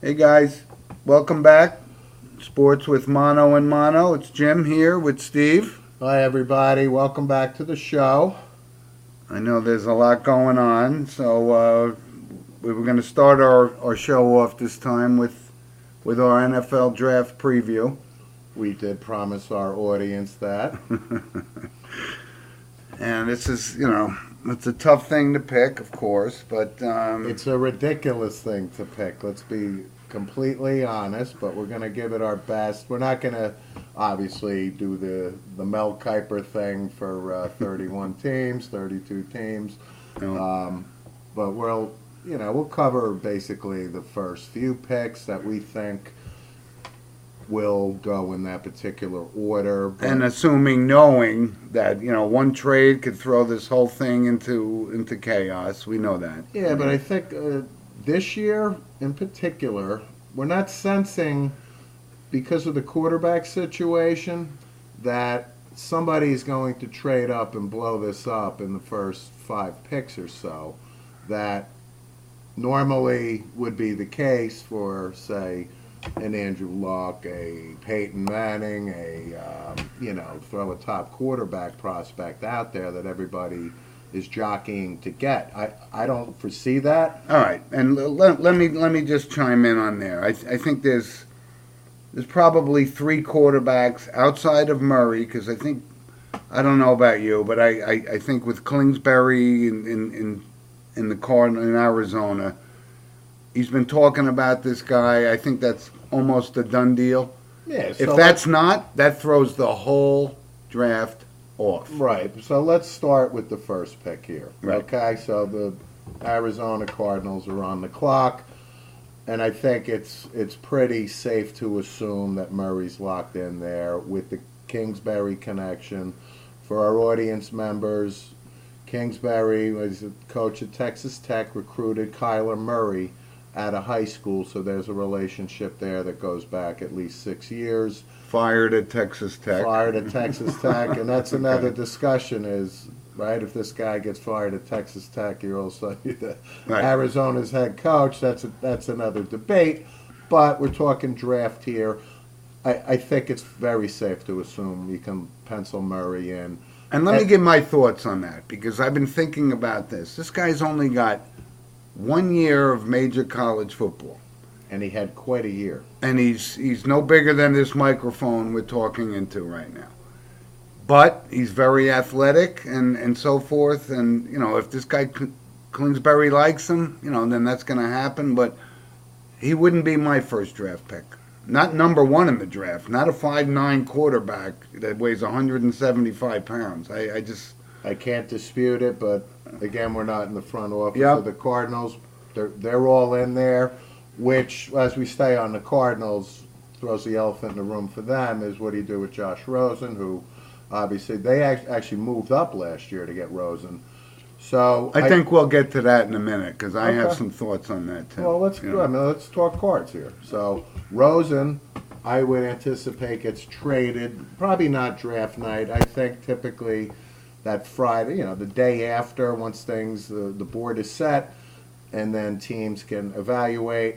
Hey guys, welcome back. Sports with Mono and Mono. It's Jim here with Steve. Hi, everybody. Welcome back to the show. I know there's a lot going on, so we were going to start our show off this time with our NFL draft preview. We did promise our audience that. And this is, it's a tough thing to pick, of course, but It's a ridiculous thing to pick. Let's be completely honest, but we're going to give it our best. We're not going to obviously do the Mel Kiper thing for 31 teams, 32 teams. But we'll cover basically the first few picks that we think will go in that particular order. and assuming knowing that one trade could throw this whole thing into chaos. We know that. Yeah, but I think this year in particular, we're not sensing, because of the quarterback situation, that somebody's going to trade up and blow this up in the first 5 picks or so. That normally would be the case for, say, an Andrew Luck, a Peyton Manning, throw a top quarterback prospect out there that everybody is jockeying to get. I don't foresee that. All right, and let me just chime in on there. I think there's probably 3 quarterbacks outside of Murray, because I don't know about you, but I think with Kingsbury in the Cardinal in Arizona, he's been talking about this guy. I think that's almost a done deal. Yeah. If that's not, that throws the whole draft off. Right. So let's start with the first pick here. Right. Okay. So the Arizona Cardinals are on the clock, and I think it's pretty safe to assume that Murray's locked in there with the Kingsbury connection. For our audience members, Kingsbury was a coach at Texas Tech, recruited Kyler Murray out of high school, so there's a relationship there that goes back at least 6 years. Fired at Texas Tech. Fired at Texas Tech, and that's another discussion is, right, if this guy gets fired at Texas Tech, you're also Right. Arizona's head coach. That's another debate, but we're talking draft here. I think it's very safe to assume you can pencil Murray in. And let me give my thoughts on that, because I've been thinking about this. This guy's only got 1 year of major college football. And he had quite a year. And he's no bigger than this microphone we're talking into right now. But he's very athletic and so forth. And, if this guy Kingsbury likes him, then that's going to happen. But he wouldn't be my first draft pick. Not number 1 in the draft. Not a 5'9" quarterback that weighs 175 pounds. I can't dispute it, but again, we're not in the front office Yep. of the Cardinals. They're all in there, which, as we stay on the Cardinals, throws the elephant in the room for them is what do you do with Josh Rosen, who obviously they actually moved up last year to get Rosen. So I think we'll get to that in a minute, because I have Okay. some thoughts on that too. Well, let's talk cards here. So Rosen, I would anticipate gets traded. Probably not draft night. I think typically that Friday, the day after, once the board is set, and then teams can evaluate.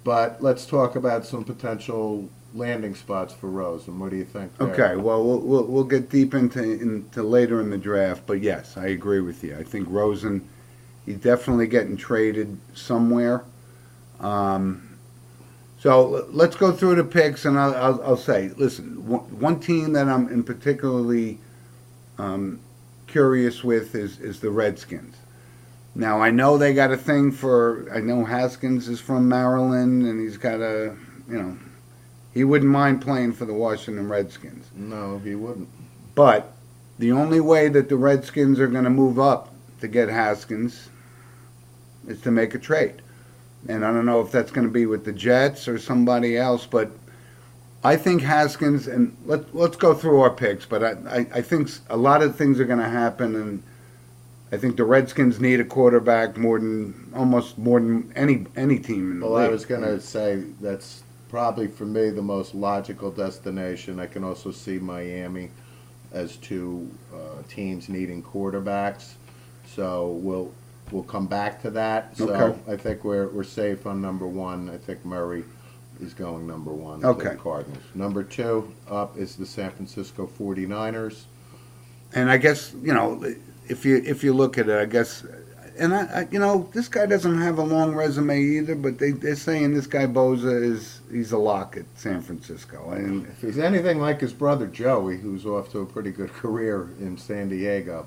But let's talk about some potential landing spots for Rosen. What do you think there? Okay, well, we'll get deep into later in the draft, but yes, I agree with you. I think Rosen, he's definitely getting traded somewhere. So let's go through the picks, and I'll say, listen, one team that I'm in particularly curious with is the Redskins. Now, I know they got a thing I know Haskins is from Maryland, and he's got he wouldn't mind playing for the Washington Redskins. No, he wouldn't. But the only way that the Redskins are going to move up to get Haskins is to make a trade. And I don't know if that's going to be with the Jets or somebody else, but I think Haskins, and let's go through our picks, but I think a lot of things are going to happen, and I think the Redskins need a quarterback more than any team in the Well, league. I was going to say that's probably for me the most logical destination. I can also see Miami as two teams needing quarterbacks. So we'll come back to that. So Okay. I think we're safe on number one. I think Murray is going number one to Okay. the Cardinals. Number two up is the San Francisco 49ers. And I guess, if you look at it, I guess, and this guy doesn't have a long resume either, but they're saying this guy Boza he's a lock at San Francisco. And If he's anything like his brother Joey, who's off to a pretty good career in San Diego.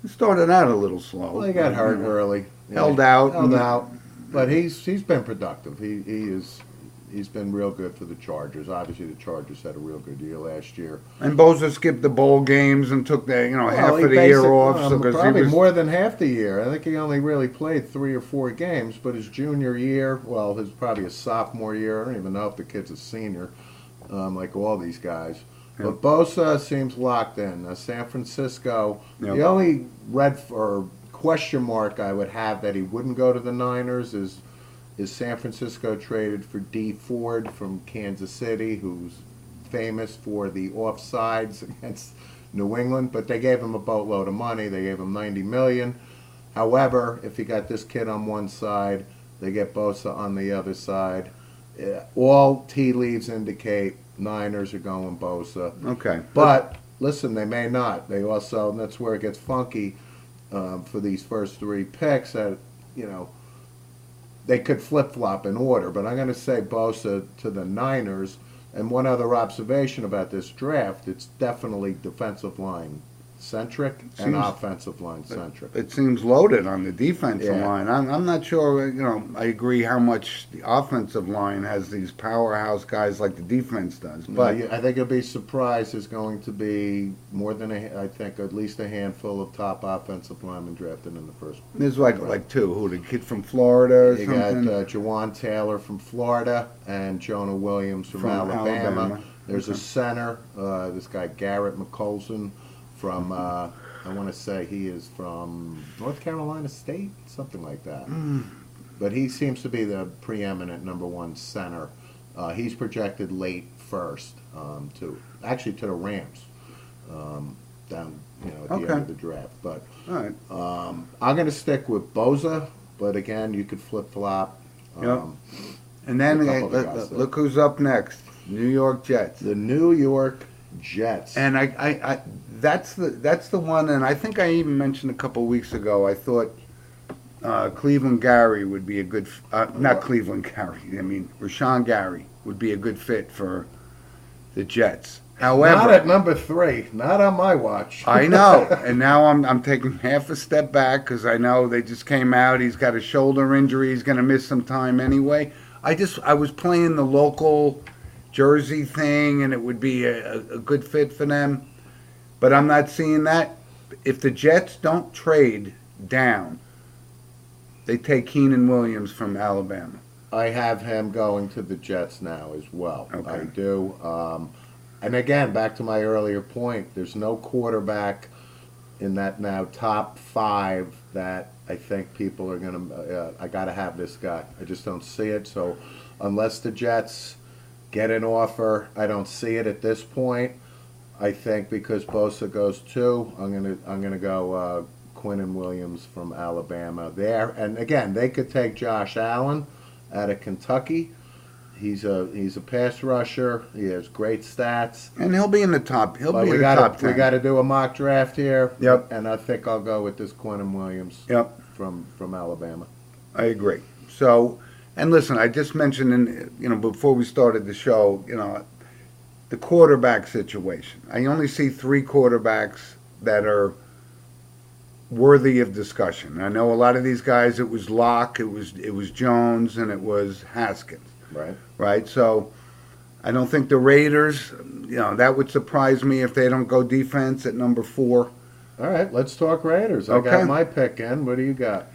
he started out a little slow. Well, he got hurt early. Held out. Held out. But he's been productive. He's been real good for the Chargers. Obviously, the Chargers had a real good year last year. And Boza skipped the bowl games and took the half he of the year basic- off. So 'cause probably more than half the year. I think he only really played 3 or 4 games. But his junior year, well, his probably his sophomore year. I don't even know if the kid's a senior, like all these guys. Yeah. But Bosa seems locked in. San Francisco. Yeah. The only red or question mark I would have that he wouldn't go to the Niners is San Francisco traded for D Ford from Kansas City, who's famous for the offsides against New England, but they gave him a boatload of money. They gave him $90 million. However, if you got this kid on one side, they get Bosa on the other side. All tea leaves indicate Niners are going Bosa. Okay. But listen, they may not. They also, and that's where it gets funky for these first 3 picks. That they could flip flop in order. But I'm going to say Bosa to the Niners. And one other observation about this draft: it's definitely defensive line centric and Seems- offensive line centric. It seems loaded on the defensive Yeah. line. I'm not sure, I agree how much the offensive line has these powerhouse guys like the defense does. But I think you'll be surprised. There's going to be more than I think at least a handful of top offensive linemen drafted in the first. there's like two. Who, the kid from Florida or You something? got Jawan Taylor from Florida and Jonah Williams from Alabama. There's a center, this guy Garrett McColson from, I want to say he is from North Carolina State, something like that. But he seems to be the preeminent number one center. He's projected late first to the Rams down at the end Okay. of the draft. But All right. I'm going to stick with Boza, but again, you could flip flop. Yep. And then a couple of guys there. look who's up next. New York Jets. The New York Jets. And I that's the one, and I think I even mentioned a couple weeks ago. I thought Cleveland Gary would be a good, not Cleveland Gary. I mean Rashawn Gary would be a good fit for the Jets. However, not at number 3, not on my watch. I know, and now I'm taking half a step back because I know they just came out. He's got a shoulder injury. He's going to miss some time anyway. I was playing the local Jersey thing, and it would be a good fit for them. But I'm not seeing that. If the Jets don't trade down, they take Keenan Williams from Alabama. I have him going to the Jets now as well. Okay. I do. And again, back to my earlier point, there's no quarterback in that now top 5 that I think people are going to, I got to have this guy. I just don't see it. So unless the Jets get an offer, I don't see it at this point. I think because Bosa goes 2, I'm gonna go Quinnen Williams from Alabama there. And again, they could take Josh Allen out of Kentucky. He's a pass rusher. He has great stats. And he'll be in the top. He'll But be we in the got top 10. we got to do a mock draft here. Yep. And I think I'll go with this Quinnen Williams. Yep. From Alabama. I agree. So, and listen, I just mentioned before we started the show, the quarterback situation. I only see 3 quarterbacks that are worthy of discussion. I know a lot of these guys. It was Locke, it was Jones, and it was Haskins. Right. Right. So, I don't think the Raiders. That would surprise me if they don't go defense at number 4. All right. Let's talk Raiders. I Okay. got my pick in. What do you got?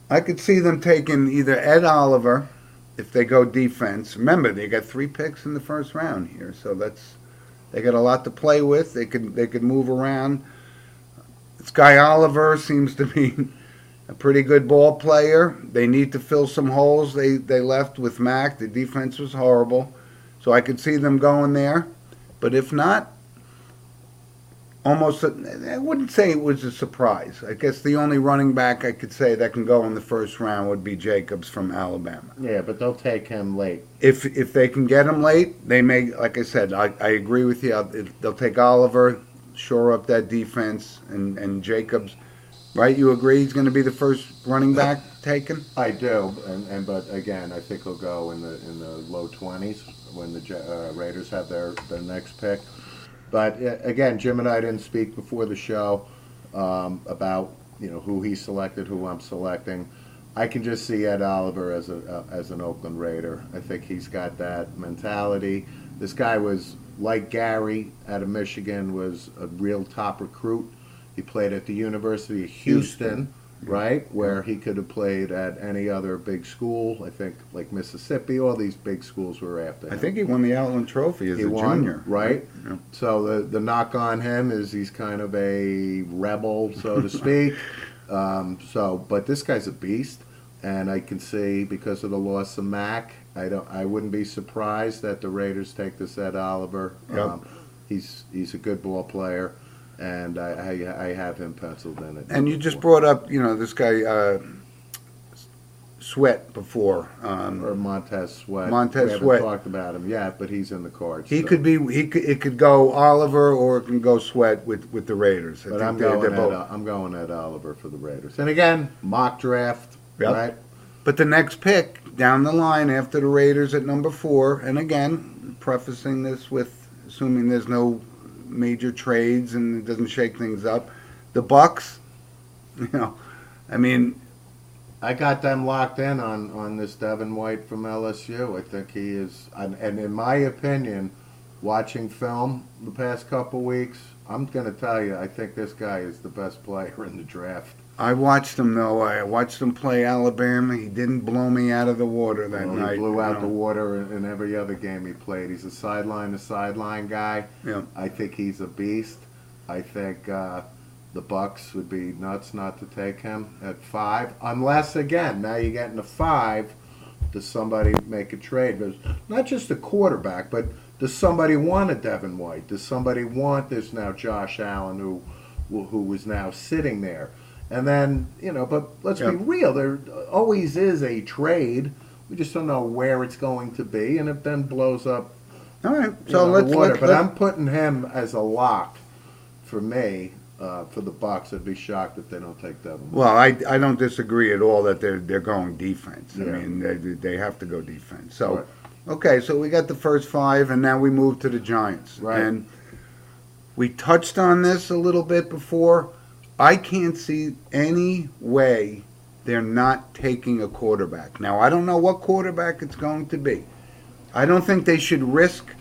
I could see them taking either Ed Oliver, if they go defense. Remember, they got 3 picks in the first round here, so they got a lot to play with. They could move around. This guy Oliver seems to be a pretty good ball player. They need to fill some holes they left with Mack. The defense was horrible, so I could see them going there. But if not, almost, I wouldn't say it was a surprise. I guess the only running back I could say that can go in the first round would be Jacobs from Alabama. Yeah, but they'll take him late. If they can get him late, they may, like I said, I agree with you. They'll take Oliver, shore up that defense, and Jacobs. Right? You agree he's going to be the first running back taken? I do, but again, I think he'll go in the low 20s when the Raiders have their next pick. But again, Jim and I didn't speak before the show about who he selected, who I'm selecting. I can just see Ed Oliver as an Oakland Raider. I think he's got that mentality. This guy was like Gary out of Michigan, was a real top recruit. He played at the University of Houston, right, where he could have played at any other big school. I think like Mississippi, all these big schools were after him. I think he won the Outland Trophy as a junior. Right? Yeah. So the knock on him is he's kind of a rebel, so to speak. But this guy's a beast, and I can see because of the loss of Mack, I wouldn't be surprised that the Raiders take this Ed Oliver. Yep. He's a good ball player. And I have him penciled in it. And you just brought up, this guy Sweat before. Or Montez Sweat. Montez we haven't Sweat. talked about him yet, but he's in the cards. It could go Oliver or it can go Sweat with the Raiders. But I'm going at Oliver for the Raiders. And again, mock draft, right? But the next pick down the line after the Raiders at number 4, and again, prefacing this with assuming there's no major trades and it doesn't shake things up. The Bucks, I got them locked in on this Devin White from LSU. I think he is, and in my opinion, watching film the past couple weeks, I'm going to tell you, I think this guy is the best player in the draft. I watched him though. I watched him play Alabama. He didn't blow me out of the water that night. He blew out the water in every other game he played. He's a sideline to sideline guy. Yeah. I think he's a beast. I think the Bucks would be nuts not to take him at 5, unless again now you get into 5. Does somebody make a trade? There's not just a quarterback, but does somebody want a Devin White? Does somebody want this now Josh Allen who was now sitting there? And then, but let's be real. There always is a trade. We just don't know where it's going to be, and it then blows up. All right, so let's. I'm putting him as a lock for me for the Bucks. I'd be shocked if they don't take Devin. Well, I don't disagree at all that they're going defense. Yeah. I mean, they have to go defense. So, okay, so we got the first 5, and now we move to the Giants. Right. And we touched on this a little bit before. I can't see any way they're not taking a quarterback. Now, I don't know what quarterback it's going to be. I don't think they should risk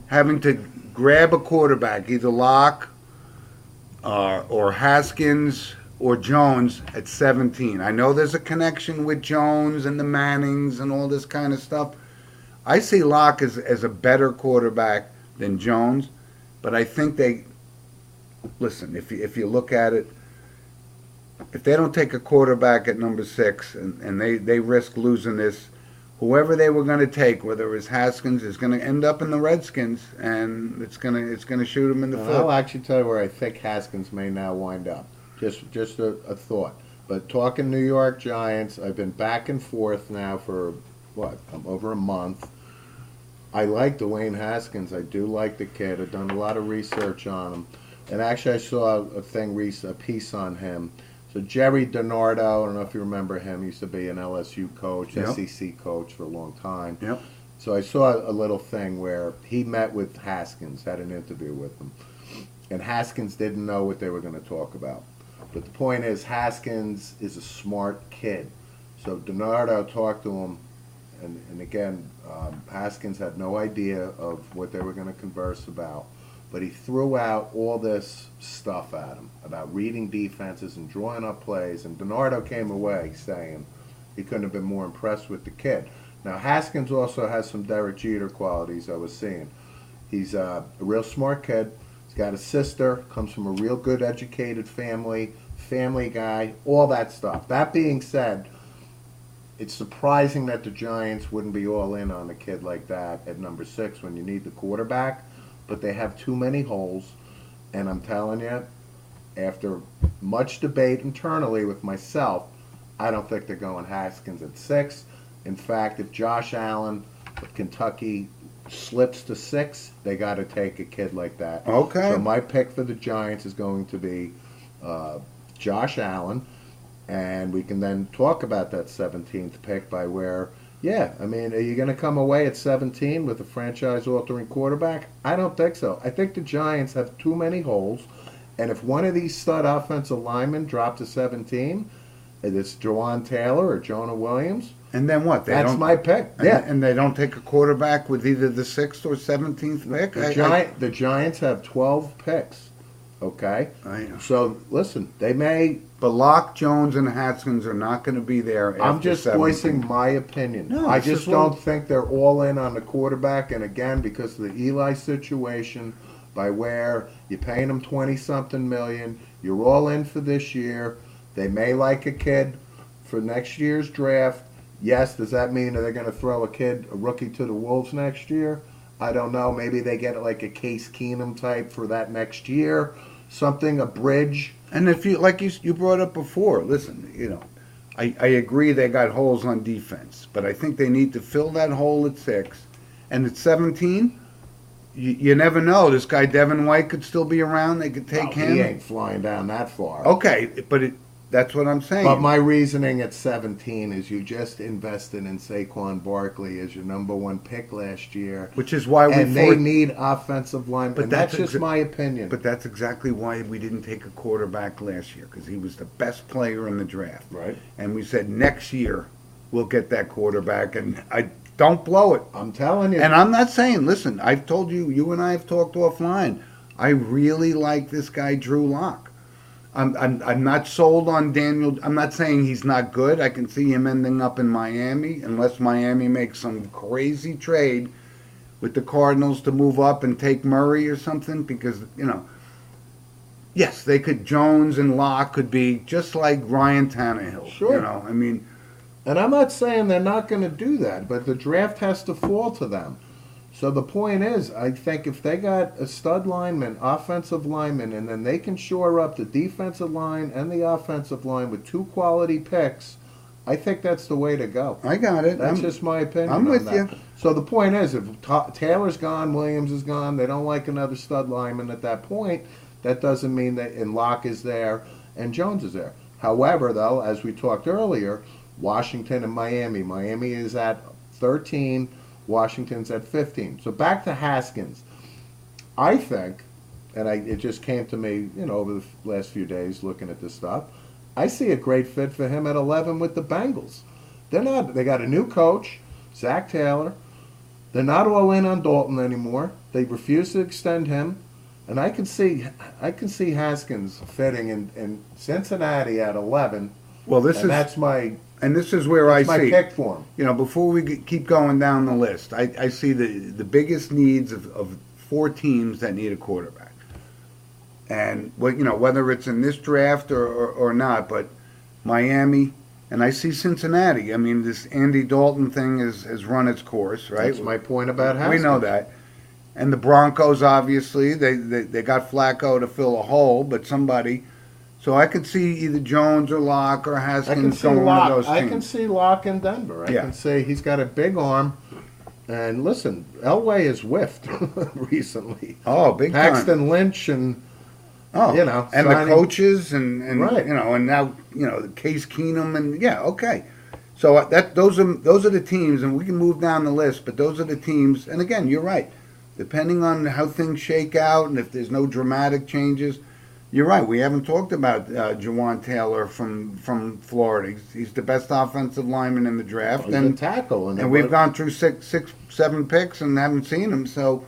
having to grab a quarterback, either Locke or Haskins or Jones at 17. I know there's a connection with Jones and the Mannings and all this kind of stuff. I see Locke as a better quarterback than Jones, but I think listen, if you look at it, if they don't take a quarterback at number 6 and they risk losing this, whoever they were going to take, whether it was Haskins, is going to end up in the Redskins, and it's going to shoot him in the foot. I'll actually tell you where I think Haskins may now wind up. Just a thought. But talking New York Giants, I've been back and forth now for over a month. I like Dwayne Haskins. I do like the kid. I've done a lot of research on him, and actually I saw a piece on him. So Jerry DiNardo, I don't know if you remember him, he used to be an LSU coach, Yep. SEC coach for a long time. Yep. So I saw a little thing where he met with Haskins, had an interview with him, and Haskins didn't know what they were going to talk about. But the point is, Haskins is a smart kid. So DiNardo talked to him, and again, Haskins had no idea of what they were going to converse about. But he threw out all this stuff at him about reading defenses and drawing up plays. And DiNardo came away saying he couldn't have been more impressed with the kid. Now, Haskins also has some Derek Jeter qualities I was seeing. He's a real smart kid. He's got a sister, comes from a real good educated family guy, all that stuff. That being said, it's surprising that the Giants wouldn't be all in on a kid like that at number 6 when you need the quarterback. But they have too many holes. And I'm telling you, after much debate internally with myself, I don't think they're going Haskins at 6. In fact, if Josh Allen of Kentucky slips to 6, they got to take a kid like that. Okay. So my pick for the Giants is going to be Josh Allen, and we can then talk about that 17th pick by where, yeah, I mean, are you going to come away at 17 with a franchise-altering quarterback? I don't think so. I think the Giants have too many holes, and if one of these stud offensive linemen drop to 17, it's Jawan Taylor or Jonah Williams. And then what? That's my pick. And, Yeah. and they don't take a quarterback with either the 6th or 17th pick? The Giants have 12 picks, okay? I know. So, listen, they may... But Locke, Jones, and Haskins are not going to be there after I'm just 17. voicing my opinion. No, I it's just just one- don't think they're all in on the quarterback. And again, because of the Eli situation, by where you're paying them 20-something million, you're all in for this year. They may like a kid for next year's draft. Yes, does that mean that they're going to throw a rookie to the Wolves next year? I don't know. Maybe they get like a Case Keenum type for that next year. Something, a bridge. And if you, like you brought up before, listen, I agree they got holes on defense, but I think they need to fill that hole at 6. And at 17, you never know. This guy Devin White could still be around. They could take him. He ain't flying down that far. Okay, but that's what I'm saying. But my reasoning at 17 is you just invested in Saquon Barkley as your number 1 pick last year. Which is why they need offensive linemen. But And that's just my opinion. But that's exactly why we didn't take a quarterback last year, because he was the best player in the draft. Right. And we said next year we'll get that quarterback, and I don't blow it. I'm telling you. And I'm not saying, listen, I've told you, you and I have talked offline. I really like this guy, Drew Lock. I'm not sold on Daniel. I'm not saying he's not good. I can see him ending up in Miami unless Miami makes some crazy trade with the Cardinals to move up and take Murray or something, because, yes, they could, Jones and Locke could be just like Ryan Tannehill. Sure. I mean. And I'm not saying they're not going to do that, but the draft has to fall to them. So the point is, I think if they got a stud lineman, offensive lineman, and then they can shore up the defensive line and the offensive line with 2 quality picks, I think that's the way to go. I got it. That's just my opinion. I'm on with that. you. So the point is, if Taylor's gone, Williams is gone, they don't like another stud lineman at that point, that doesn't mean that Locke is there and Jones is there. However, though, as we talked earlier, Washington and Miami. Miami is at 13. Washington's at 15. So back to Haskins. I think, and it just came to me, over the last few days looking at this stuff, I see a great fit for him at 11 with the Bengals. They got a new coach, Zach Taylor. They're not all in on Dalton anymore. They refuse to extend him. And I can see Haskins fitting in Cincinnati at 11. Well, this is where I see my pick for him. Before we keep going down the list, I see the biggest needs of 4 teams that need a quarterback, and whether it's in this draft or not, but Miami, and I see Cincinnati. I mean, this Andy Dalton thing has run its course, right? That's my point about Haskins. We know that. And the Broncos, obviously, they got Flacco to fill a hole, but somebody. So I could see either Jones or Locke or Haskins going one of those teams. I can see Locke in Denver. I can see he's got a big arm. And listen, Elway has whiffed recently. Oh, big time. Paxton Lynch and and the coaches and right. And now Case Keenum and okay. So those are the teams, and we can move down the list, but those are the teams. And again, you're right. Depending on how things shake out and if there's no dramatic changes. You're right. We haven't talked about Jawan Taylor from Florida. He's the best offensive lineman in the draft, he's a tackle, and we've gone through 7 picks and haven't seen him. So,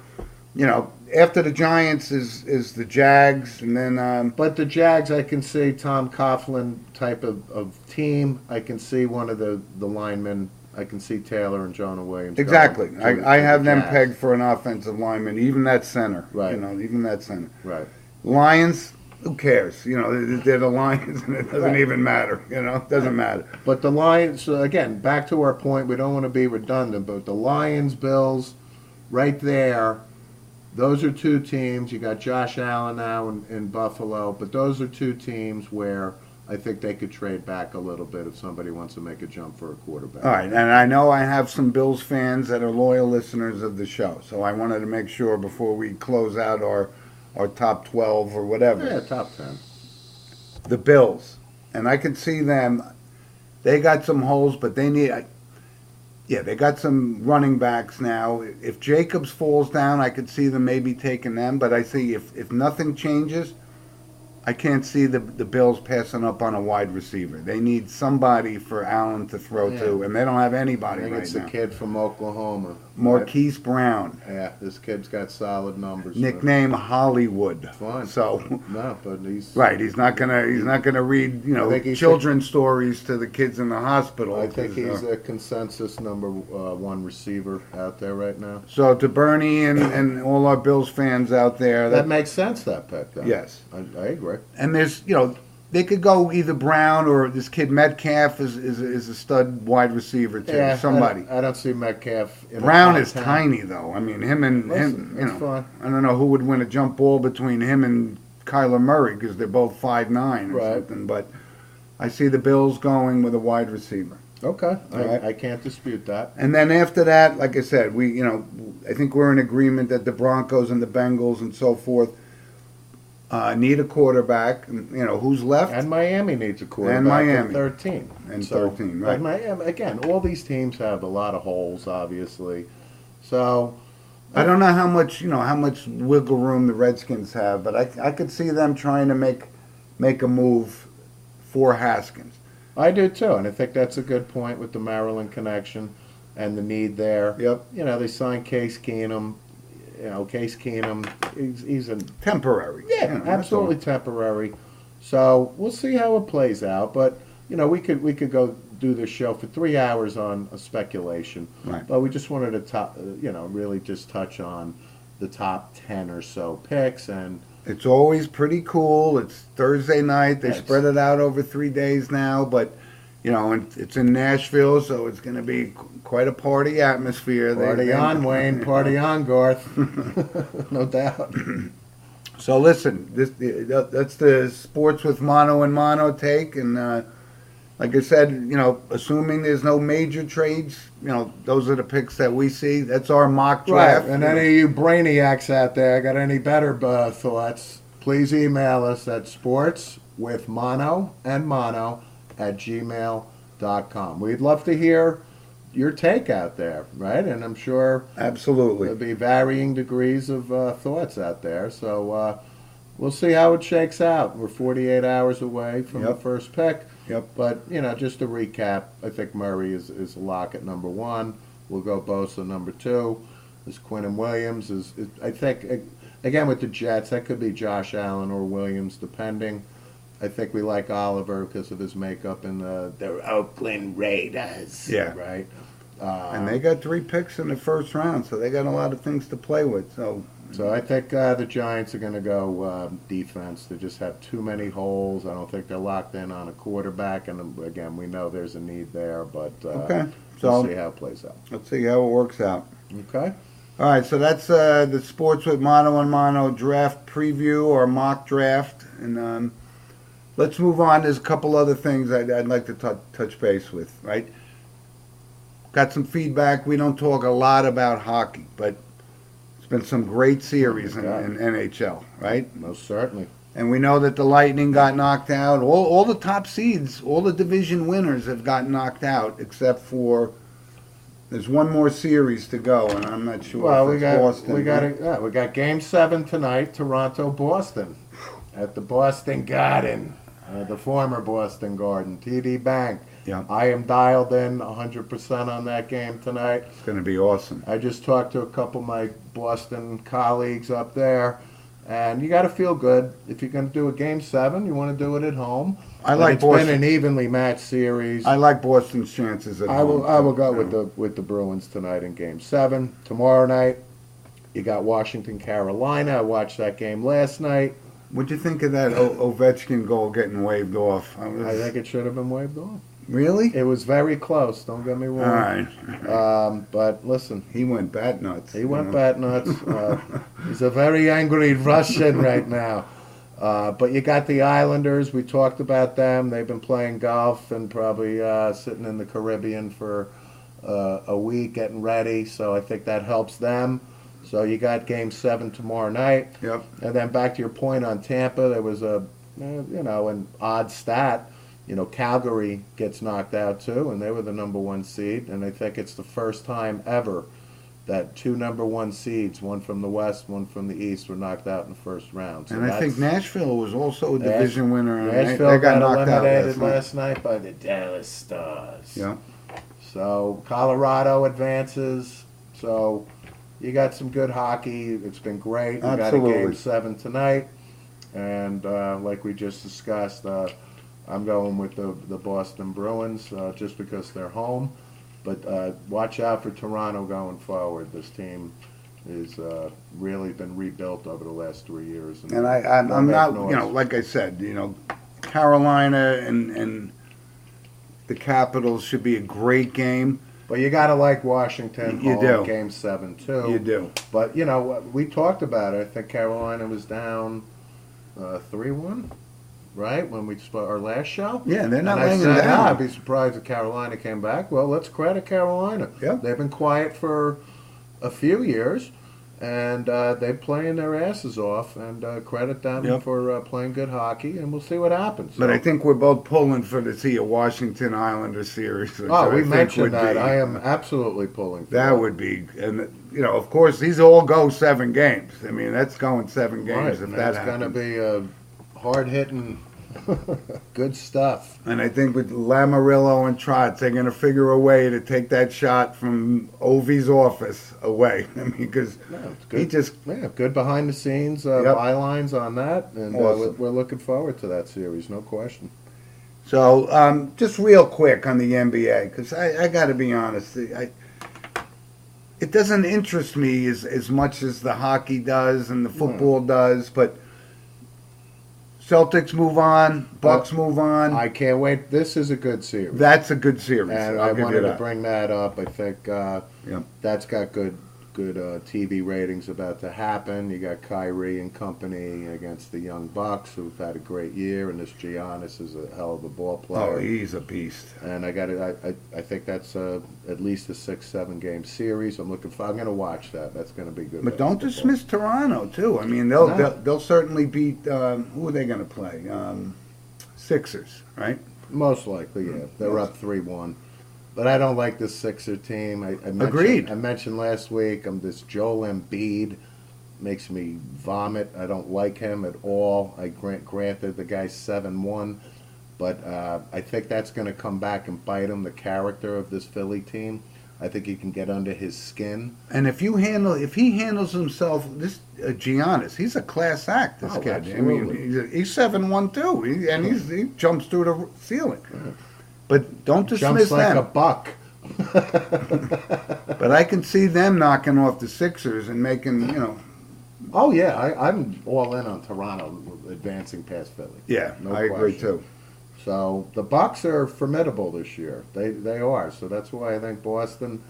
after the Giants is the Jags, and then. But the Jags, I can see Tom Coughlin type of team. I can see one of the linemen. I can see Taylor and Jonah Williams. Exactly. I have them pegged for an offensive lineman, even that center. Right. Even that center. Right. Lions. Who cares? They're the Lions, and it doesn't even matter. It doesn't matter. But the Lions, again, back to our point, we don't want to be redundant, but the Lions, Bills, right there, those are two teams. You got Josh Allen now in Buffalo, but those are two teams where I think they could trade back a little bit if somebody wants to make a jump for a quarterback. All right, and I know I have some Bills fans that are loyal listeners of the show, so I wanted to make sure before we close out our top 12 or whatever. Yeah, top 10. The Bills, and I could see them. They got some holes, but they need. Yeah, they got some running backs now. If Jacobs falls down, I could see them maybe taking them. But I see if nothing changes, I can't see the Bills passing up on a wide receiver. They need somebody for Allen to throw to, and they don't have I anybody think right it's now. the kid from Oklahoma. Marquise Brown, Yeah, this kid's got solid numbers. nickname Hollywood. Fine. So No, but he's right, he's not gonna read I think he's children's stories to the kids in the hospital. I think 'cause, he's a consensus number one receiver out there right now. So to Bernie and all our Bills fans out there, That makes sense, that pick. Then. yes. I agree. And there's they could go either Brown or this kid Metcalf is a stud wide receiver too. Yeah, Somebody. I don't see Metcalf. In Brown the is top 10. tiny though. I mean him and Listen, him. that's fine. I don't know who would win a jump ball between him and Kyler Murray because they're both 5'9" or Right. something. But I see the Bills going with a wide receiver. Okay, Right. I can't dispute that. And then after that, like I said, I think we're in agreement that the Broncos and the Bengals and so forth need a quarterback. And, who's left? And Miami needs a quarterback And Miami. at 13. And 13, right. But Miami, again, all these teams have a lot of holes, obviously. So, I don't know how much wiggle room the Redskins have, but I could see them trying to make a move for Haskins. I do too, and I think that's a good point with the Maryland connection and the need there. Yep. They signed Case Keenum. Case Keenum, he's a Temporary. That's absolutely temporary. So we'll see how it plays out. But we could go do this show for 3 hours on a speculation. Right. But we just wanted to really just touch on the top 10 or so picks. And It's always pretty cool. It's Thursday night. They Yes. spread it out over 3 days now, but and it's in Nashville, so it's going to be quite a party atmosphere. party on, Wayne. Party on, Garth. No doubt. So listen, that's the sports with mono and mono take, and like I said, assuming there's no major trades, those are the picks that we see. That's our mock draft. Right. And any of you brainiacs out there got any better thoughts, please email us at sportswithmonoandmono@gmail.com. We'd love to hear your take out there, right? And I'm sure Absolutely. there'll be varying degrees of thoughts out there. So we'll see how it shakes out. We're 48 hours away from the Yep. first pick. Yep. But, just to recap, I think Murray is a lock at number 1. We'll go Bosa number 2. This Quinnen Williams is, I think, again with the Jets, that could be Josh Allen or Williams, depending. I think we like Oliver because of his makeup in the Oakland Raiders. Yeah. Right? And they got 3 picks in the first round, so they got a lot of things to play with. So I think the Giants are going to go defense. They just have too many holes. I don't think they're locked in on a quarterback. And again, we know there's a need there, but okay, we'll so see how it plays out. let's see how it works out. Okay. All right, so that's the sports with mono and mono draft preview or mock draft, and let's move on. There's a couple other things I'd like to touch base with. Right, got some feedback. We don't talk a lot about hockey, but it's been some great series in NHL. Right, Most certainly. and we know that the Lightning got knocked out. All the top seeds, all the division winners have gotten knocked out, except for. There's one more series to go, and I'm not sure. Well, if we it's got Boston, we got Game 7 tonight, Toronto Boston, at the Boston Garden, the former Boston Garden, TD Bank. Yeah. I am dialed in 100% on that game tonight. It's going to be awesome. I just talked to a couple of my Boston colleagues up there, and you got to feel good if you're going to do a Game 7. You want to do it at home. I like It's Boston. been an evenly matched series. I like Boston's chances at home. I will go with the Bruins tonight in Game 7. Tomorrow night, you got Washington, Carolina. I watched that game last night. What'd you think of that Ovechkin goal getting waved off? I think it should have been waved off. Really? It was very close. Don't get me All wrong. right. But listen, He went bat nuts. he went bat nuts. He's a very angry Russian right now. But you got the Islanders. We talked about them. They've been playing golf and probably sitting in the Caribbean for a week, getting ready. So I think that helps them. So you got Game 7 tomorrow night. Yep. And then back to your point on Tampa, there was an odd stat. Calgary gets knocked out too, and they were the number one seed. And I think it's the first time ever that two number one seeds, one from the West, one from the East, were knocked out in the first round. So And I think Nashville was also a division winner. And Nashville they got knocked out eliminated last night by the Dallas Stars. Yeah. So Colorado advances. So you got some good hockey. It's been great. We got a Absolutely. Game 7 tonight. And like we just discussed, I'm going with the Boston Bruins just because they're home. But watch out for Toronto going forward. This team has really been rebuilt over the last 3 years. And I'm they'll make not, noise. like I said, Carolina and the Capitals should be a great game. But you got to like Washington You home, do. Game 7 too. You do. But we talked about it. I think Carolina was down 3-1, right, when we spoke our last show. Yeah, they're not And I laying said, down. I'd be surprised if Carolina came back. Well, let's credit Carolina. Yep. They've been quiet for a few years, and they're playing their asses off. And credit them Yep. for playing good hockey, and we'll see what happens. But So- I think we're both pulling for to see a Washington Islander series. which oh, I we think mentioned would that. be- I am absolutely pulling for That would be, and of course, these all go 7 games. I mean, that's going 7 games Right, if and that that's going to happens. be hard hitting, good stuff. And I think with Lamarillo and Trotz, they're going to figure a way to take that shot from Ovi's office away. I mean, because Yeah, it's he good. just Yeah, good behind the scenes Yep. bylines on that, and Awesome. we're looking forward to that series, no question. So, just real quick on the NBA, because I got to be honest, it doesn't interest me as much as the hockey does and the football does, but Celtics move on, Bucks move on. I can't wait. This is a good series, That's a good series. and I'll I give you wanted to that. bring that up. I think Yep. that's got good TV ratings about to happen. You got Kyrie and company against the young Bucks, who've had a great year, and this Giannis is a hell of a ball player. Oh, he's a beast. And I think that's at least a 6-7 game series. I'm going to watch that. That's going to be good. But don't basketball. dismiss Toronto too. I mean, No. they'll certainly beat. Who are they going to play? Sixers, right? Most likely, yeah. They're up 3-1. But I don't like this Sixer team. I mentioned, Agreed. I mentioned last week. This Joel Embiid makes me vomit. I don't like him at all. Granted the guy's 7-1, but I think that's going to come back and bite him. The character of this Philly team. I think he can get under his skin. And if he handles himself, this Giannis, he's a class act. This Oh, kid. absolutely. I mean, he's 7-1 too, he jumps through the ceiling. But don't dismiss Jumps like them. a buck. But I can see them knocking off the Sixers and making, Oh yeah, I'm all in on Toronto advancing past Philly. yeah, No I agree question. too. So the Bucks are formidable this year. They are. So that's why I think Boston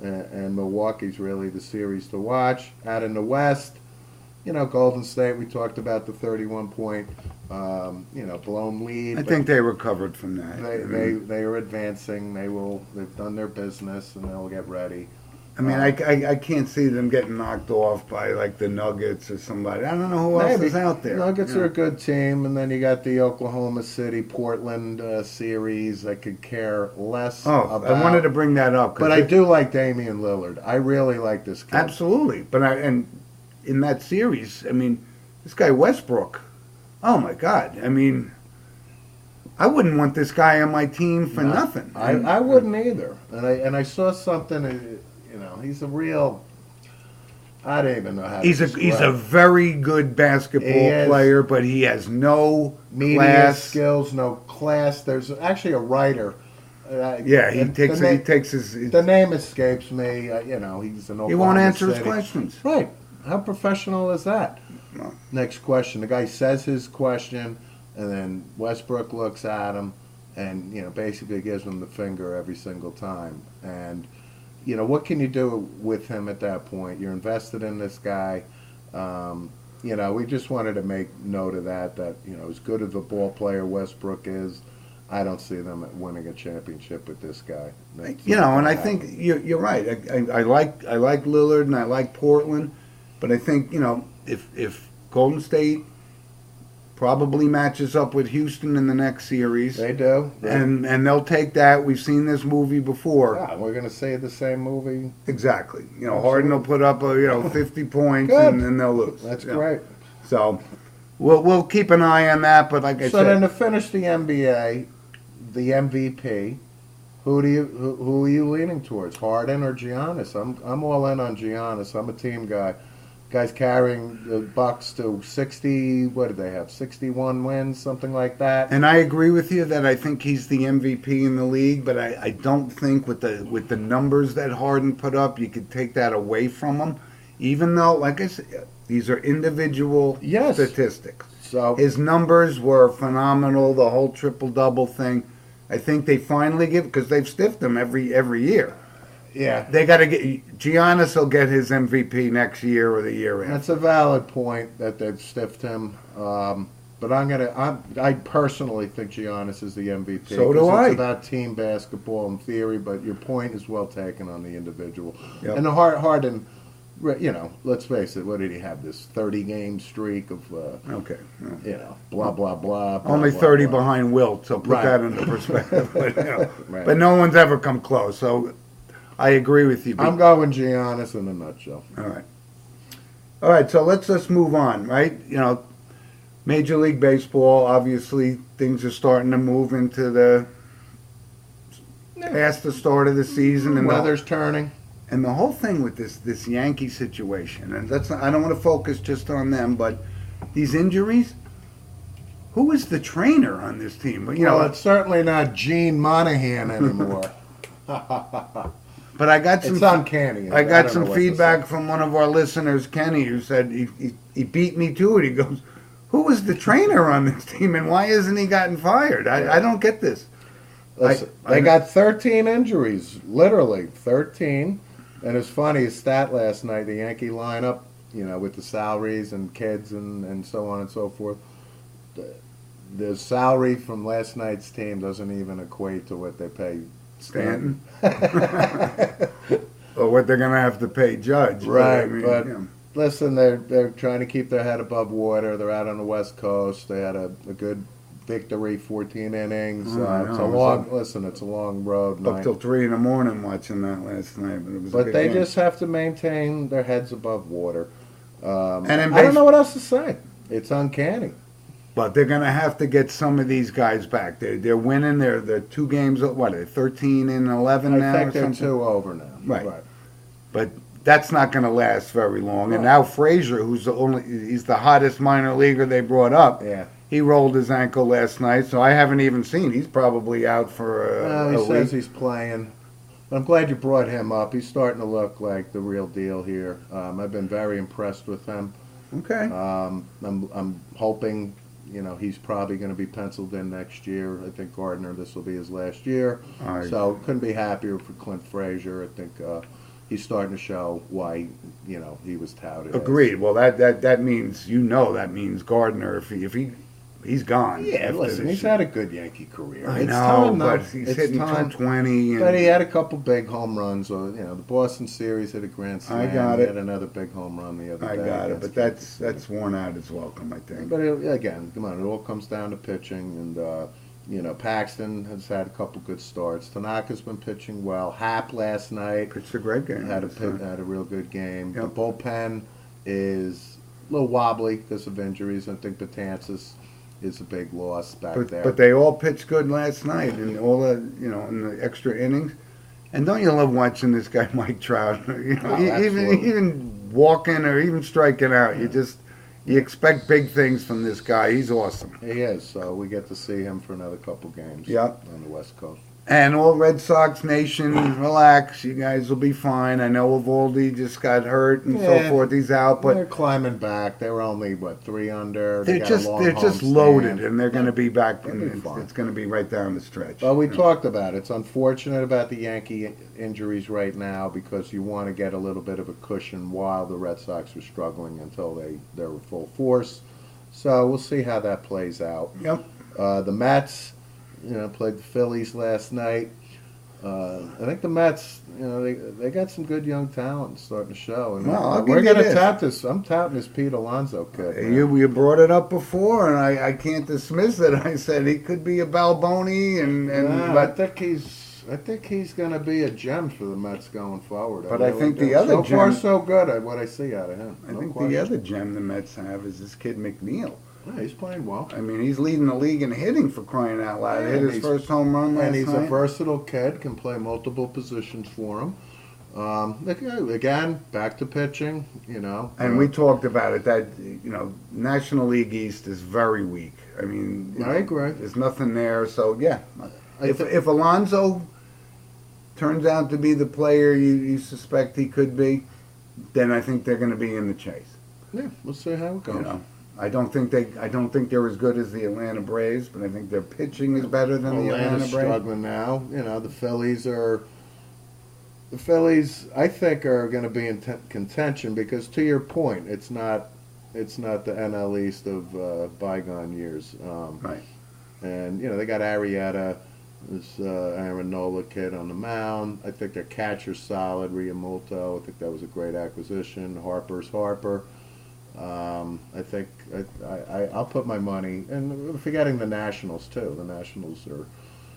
and Milwaukee's really the series to watch. Out in the West, Golden State. We talked about the 31-point, blown lead. I but think they recovered from that. they are advancing. They've done their business and they'll get ready. I mean, I can't see them getting knocked off by like the Nuggets or somebody. I don't know who else is out there. Nuggets are a good team, and then you got the Oklahoma City Portland series. I could care less Oh, about. I wanted to bring that up. 'cause But I do like Damian Lillard. I really like this kid. Absolutely. But and in that series, I mean, this guy Westbrook. Oh my God. I mean, I wouldn't want this guy on my team for No, nothing. I wouldn't either. And I saw something. He's a real. I don't even know how. He's to a very good basketball He is. player, but he has no media class. skills, no class. There's actually a writer. Yeah, he and takes the he na- takes his. The name escapes me. He's an He Oklahoma won't answer his City. questions. Right. How professional is that? No. Next question. The guy says his question, and then Westbrook looks at him, and basically gives him the finger every single time. And what can you do with him at that point? You're invested in this guy. We just wanted to make note of that. As good as a ball player Westbrook is, I don't see them winning a championship with this guy. And I think you're right. I like Lillard and I like Portland, but I think if Golden State probably matches up with Houston in the next series, they do, and they'll take that. We've seen this movie before. Yeah, we're going to see the same movie. Exactly. Harden will put up 50 points and then they'll lose. That's great. So we'll keep an eye on that. But like I said, so then to finish the NBA, the MVP, who are you leaning towards, Harden or Giannis? I'm all in on Giannis. I'm a team guy. Guy's carrying the Bucks to 60. What did they have? 61 wins, something like that. And I agree with you that I think he's the MVP in the league, but I don't think with the numbers that Harden put up, you could take that away from him. Even though, like I said, these are individual statistics. So his numbers were phenomenal. The whole triple-double thing. I think they finally because they've stiffed him every year. Yeah, they got to get Giannis will get his MVP next year or the year after. That's a valid point that they've stiffed him. But I personally think Giannis is the MVP. So do I. It's about team basketball in theory, but your point is well taken on the individual. Yep. And the Harden, let's face it. What did he have? This 30-game streak of blah blah blah. Only blah, 30 blah. behind Wilt, so put that into perspective. But, Right. but no one's ever come close. So I agree with you. I'm going Giannis in a nutshell. All right. So let's just move on. Right. Major League Baseball. Obviously, things are starting to move into the past the start of the season, and weather's turning. And the whole thing with this Yankee situation, and I don't want to focus just on them, but these injuries. Who is the trainer on this team? It's certainly not Gene Monahan anymore. But I got some. It's uncanny. I got some feedback from one of our listeners, Kenny, who said he beat me to it. He goes, "Who is the trainer on this team, and why hasn't he gotten fired? I don't get this." Listen, they got 13 injuries, literally 13. And it's funny, his stat last night, the Yankee lineup, with the salaries and kids and so on and so forth. The salary from last night's team doesn't even equate to what they pay Stanton. Or what they're going to have to pay Judge. Right, but listen, they're trying to keep their head above water. They're out on the West Coast. They had a good victory, 14 innings. It's a long road. Up till 3 in the morning watching that last night. But, it was they just have to maintain their heads above water. I don't know what else to say. It's uncanny. But they're going to have to get some of these guys back. They're winning. They're 2 games. What are they, 13 and 11 now? I think they're 2 over now. Right. But that's not going to last very long. And now Frazier, he's the hottest minor leaguer they brought up. Yeah. He rolled his ankle last night, so I haven't even seen. He's probably out for a week. He says he's playing. I'm glad you brought him up. He's starting to look like the real deal here. I've been very impressed with him. Okay. I'm hoping, he's probably going to be penciled in next year. I think Gardner, this will be his last year. So couldn't be happier for Clint Frazier. I think he's starting to show why, he was touted. Agreed. Well, that means that means Gardner if he's gone. Yeah, listen, he's had a good Yankee career. I know, but he's hitting 220. But he had a couple big home runs. The Boston series hit a grand slam. I got it. He had another big home run the other day. I got it, but that's worn out its welcome, I think. But again, come on, it all comes down to pitching. And Paxton has had a couple good starts. Tanaka's been pitching well. Happ last night pitched a great game. Had a real good game. Yep. The bullpen is a little wobbly because of injuries. I think Betances is a big loss back there. But they all pitched good last night, and all the in the extra innings. And don't you love watching this guy Mike Trout? Even walking or even striking out, you expect big things from this guy. He's awesome. He is. So we get to see him for another couple games. Yeah. On the West Coast. And all Red Sox Nation, relax. You guys will be fine. I know Evaldi just got hurt and so Yeah. forth. He's out, but They're climbing back. They were only, what, 3 under? They they're got a just long they're just homestand. loaded, and they're going to be back. They'll And be it's, fine. it's going to be right down the stretch. Well, we you know. talked about it. It's unfortunate about the Yankee injuries right now because you want to get a little bit of a cushion while the Red Sox are struggling until they're full force. So we'll see how that plays out. Yep. The Mets, played the Phillies last night. I think the Mets, they got some good young talent starting to show. And Well, I'll we're give you going to this. tap this. I'm touting this Pete Alonso kid. man. You brought it up before, and I can't dismiss it. I said he could be a Balboni, Yeah, but I think he's going to be a gem for the Mets going forward. But I think the other so far gem- so good at what I see out of him. I No think question. the other gem the Mets have is this kid McNeil. Yeah, he's playing well. I mean, he's leading the league in hitting for crying out loud. Yeah, Hit and his he's- first home run last And he's a night. versatile kid, can play multiple positions for him. Again, back to pitching, And we talked about it that National League East is very weak. I mean, I agree. There's nothing there. So yeah, I thi- if Alonso turns out to be the player you suspect he could be, then I think they're going to be in the chase. Yeah, we'll see how it goes. You know, I don't think they're as good as the Atlanta Braves, but I think their pitching is better than the Atlanta Atlanta's Braves. struggling now. The Phillies, I think, are going to be in contention because, to your point, it's not the NL East of bygone years. Right. And they got Arrieta, this Aaron Nola kid on the mound. I think their catcher's solid. Riamulto, I think that was a great acquisition. Harper's Harper. I think I'll put my money, and forgetting the Nationals too. The Nationals are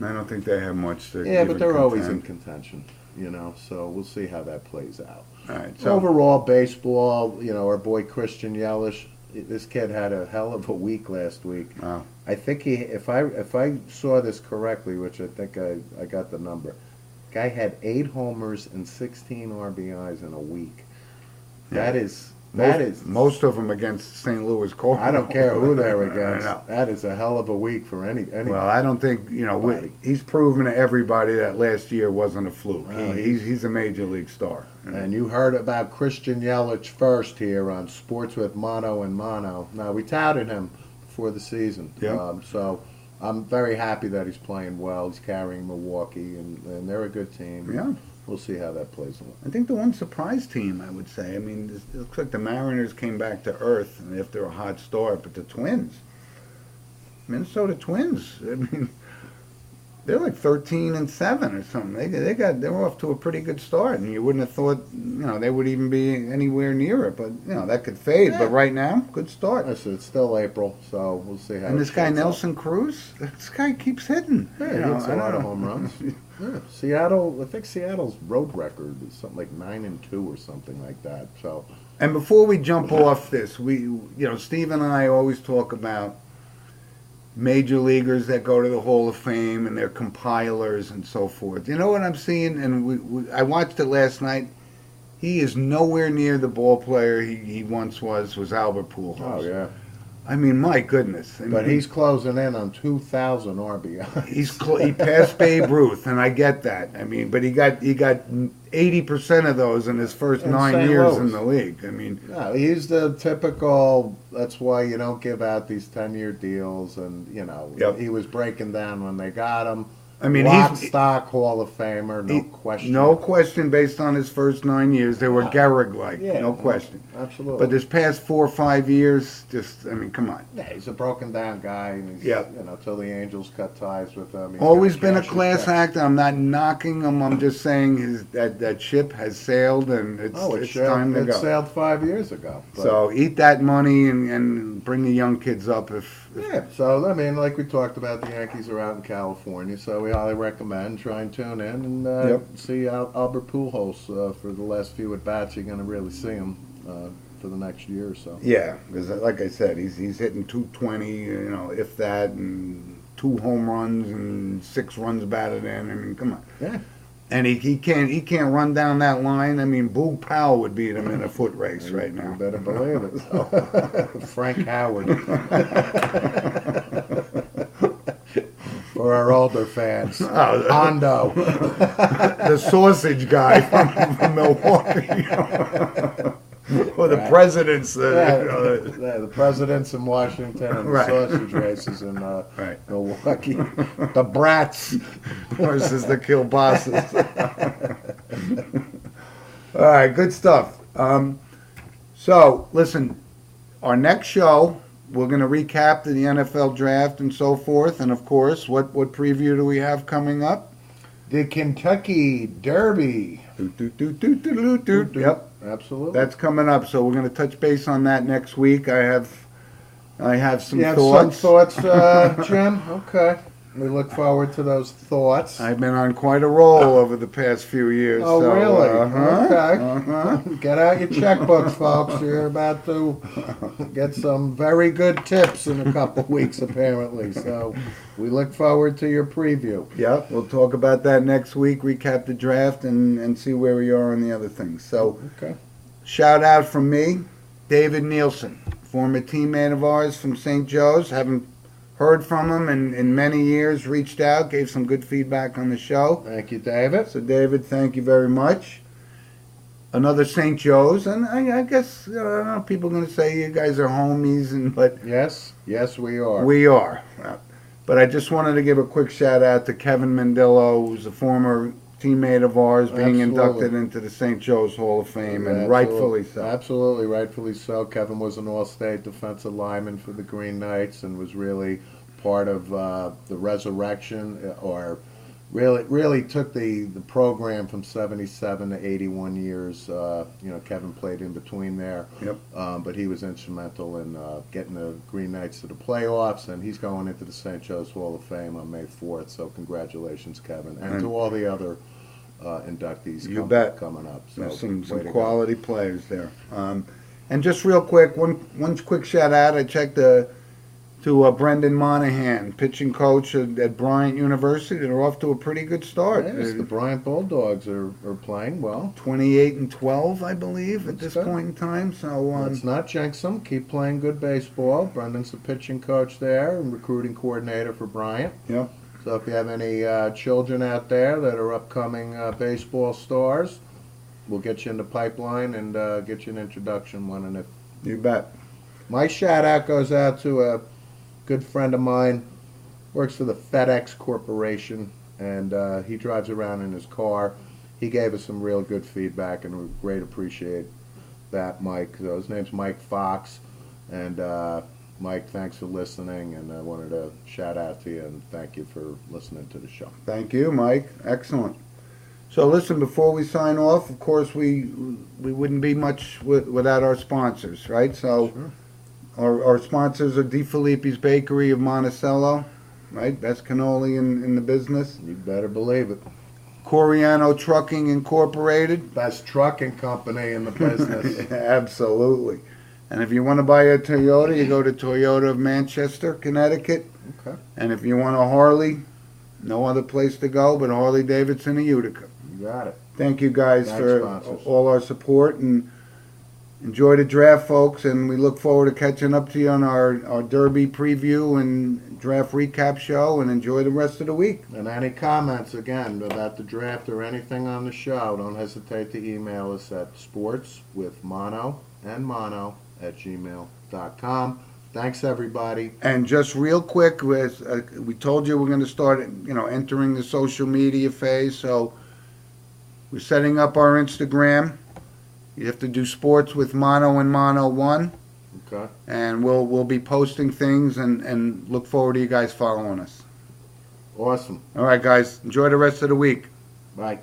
I don't think they have much to. but they're always in contend. contention. So we'll see how that plays out. All right. So Overall, baseball, our boy Christian Yelich, this kid had a hell of a week last week. Wow. I think if I saw this correctly, which I think I got the number, guy had 8 homers and 16 RBIs in a week. Yeah. That is most of them against St. Louis Cardinals. I don't care who they're I against. know. That is a hell of a week for any. Well, I don't think Nobody. he's proven to everybody that last year wasn't a fluke. Well, He's a major league star. And you heard about Christian Yelich first here on Sports with Mono and Mono. Now, we touted him before the season. Yeah. So I'm very happy that he's playing well. He's carrying Milwaukee, and they're a good team. Yeah. We'll see how that plays out. I think the one surprise team, I would say. I mean, it looks like the Mariners came back to earth and after a hot start, but the Twins, Minnesota Twins. I mean, they're like 13-7 or something. They're off to a pretty good start, and you wouldn't have thought they would even be anywhere near it. But that could fade. Yeah. But right now, good start. Listen, it's still April, so we'll see how. And it this guy shakes out. Nelson Cruz, this guy keeps hitting. Yeah, You he know, hits I a lot don't of know. home runs. Yeah. Seattle, I think Seattle's road record is something like 9-2 or something like that. So And before we jump off this, Steve and I always talk about major leaguers that go to the Hall of Fame and their compilers and so forth. You know what I'm seeing? And I watched it last night. He is nowhere near the ball player he once was Albert Pujols. oh yeah, I mean, my goodness. I but mean, he's closing in on 2,000 RBI. he passed Babe Ruth, and I get that. I mean, but he got 80% of those in his first In 9 St. years Louis. in the league. I mean, No, he's the typical. That's why you don't give out these 10-year deals, and Yep. he was breaking down when they got him. I mean, Lock, he's stock, Hall of Famer, no he- question. no question based on his first 9 years. They were Yeah. Gehrig-like, Yeah, no question. Absolutely. But this past 4 or 5 years, come on. yeah, he's a broken down guy, and he's Yeah. till the Angels cut ties with him. he's Always gonna been a cash his class checks. act. I'm not knocking him. I'm just saying that ship has sailed, and it's time to it go. sailed 5 years ago. But- So eat that money and bring the young kids up if yeah, so I mean, like we talked about, the Yankees are out in California, so we highly recommend try and tune in and Yep. see Albert Pujols for the last few at bats. You're going to really see him for the next year or so. Yeah, because like I said, he's hitting 220, if that, and 2 home runs and 6 runs batted in. I mean, come on. Yeah. And he can't run down that line. I mean, Boog Powell would beat him in a foot race right now. You better believe it. Frank Howard. For our older fans, Oh, Hondo. the sausage guy from Milwaukee. Or the Right. presidents. The presidents in Washington and the Right. sausage races in Right. Milwaukee. The brats. Versus the kielbasa's. All right, good stuff. So, listen, our next show, we're going to recap the NFL draft and so forth. And, of course, what preview do we have coming up? The Kentucky Derby. Yep, Absolutely. that's coming up. So we're going to touch base on that next week. I have some You have thoughts. some thoughts, Jim? Okay. We look forward to those thoughts. I've been on quite a roll over the past few years. Oh, so, really? Okay. Get out your checkbooks, folks. You're about to get some very good tips in a couple weeks, apparently. So we look forward to your preview. Yep, we'll talk about that next week, recap the draft, and see where we are on the other things. So, Okay. shout out from me, David Nielsen, former teammate of ours from St. Joe's. Haven't heard from him in many years, reached out, gave some good feedback on the show. Thank you, David. So, David, thank you very much. Another St. Joe's, and I guess I don't know, people are going to say you guys are homies, but Yes, we are. we are. But I just wanted to give a quick shout out to Kevin Mandillo, who's a former teammate of ours, being Absolutely. inducted into the St. Joe's Hall of Fame, and rightfully so. Absolutely, rightfully so. Kevin was an all-state defensive lineman for the Green Knights and was really part of the resurrection, or really took the program from 77 to 81 years. Kevin played in between there. Yep. But he was instrumental in getting the Green Knights to the playoffs, and he's going into the St. Joe's Hall of Fame on May 4th. So congratulations, Kevin, and to all the other inductees You bet. coming up. So There's some way to go. quality players there. And just real quick, one quick shout out. I checked to Brendan Monahan, pitching coach at Bryant University. They're off to a pretty good start. Yes, the Bryant Bulldogs are playing well. 28-12, I believe, at this That's good. point in time. So Let's not jinx them. Keep playing good baseball. Brendan's the pitching coach there and recruiting coordinator for Bryant. Yep. So if you have any children out there that are upcoming baseball stars, we'll get you in the pipeline and get you an introduction when and if. You bet. My shout out goes out to a good friend of mine, works for the FedEx Corporation, and he drives around in his car. He gave us some real good feedback, and we great appreciate that, Mike. So his name's Mike Fox, and Mike, thanks for listening, and I wanted to shout out to you and thank you for listening to the show. Thank you, Mike. Excellent. So listen, before we sign off, of course, we wouldn't be much without our sponsors, right? So Sure. our sponsors are Di Filippi's Bakery of Monticello, right? Best cannoli in the business. You better believe it. Coriano Trucking Incorporated. Best trucking company in the business. Absolutely. And if you want to buy a Toyota, you go to Toyota of Manchester, Connecticut. Okay. And if you want a Harley, no other place to go but Harley Davidson of Utica. You got it. Thank you guys Thanks, for sponsors. all our support, and enjoy the draft, folks, and we look forward to catching up to you on our Derby preview and draft recap show, and enjoy the rest of the week. And any comments, again, about the draft or anything on the show, don't hesitate to email us at sportswithmono@gmail.com. Thanks, everybody. And just real quick, we told you we're going to start, entering the social media phase, so we're setting up our Instagram. You have to do Sports with Mono and Mono 1. Okay. And we'll be posting things and look forward to you guys following us. Awesome. All right, guys. Enjoy the rest of the week. Bye.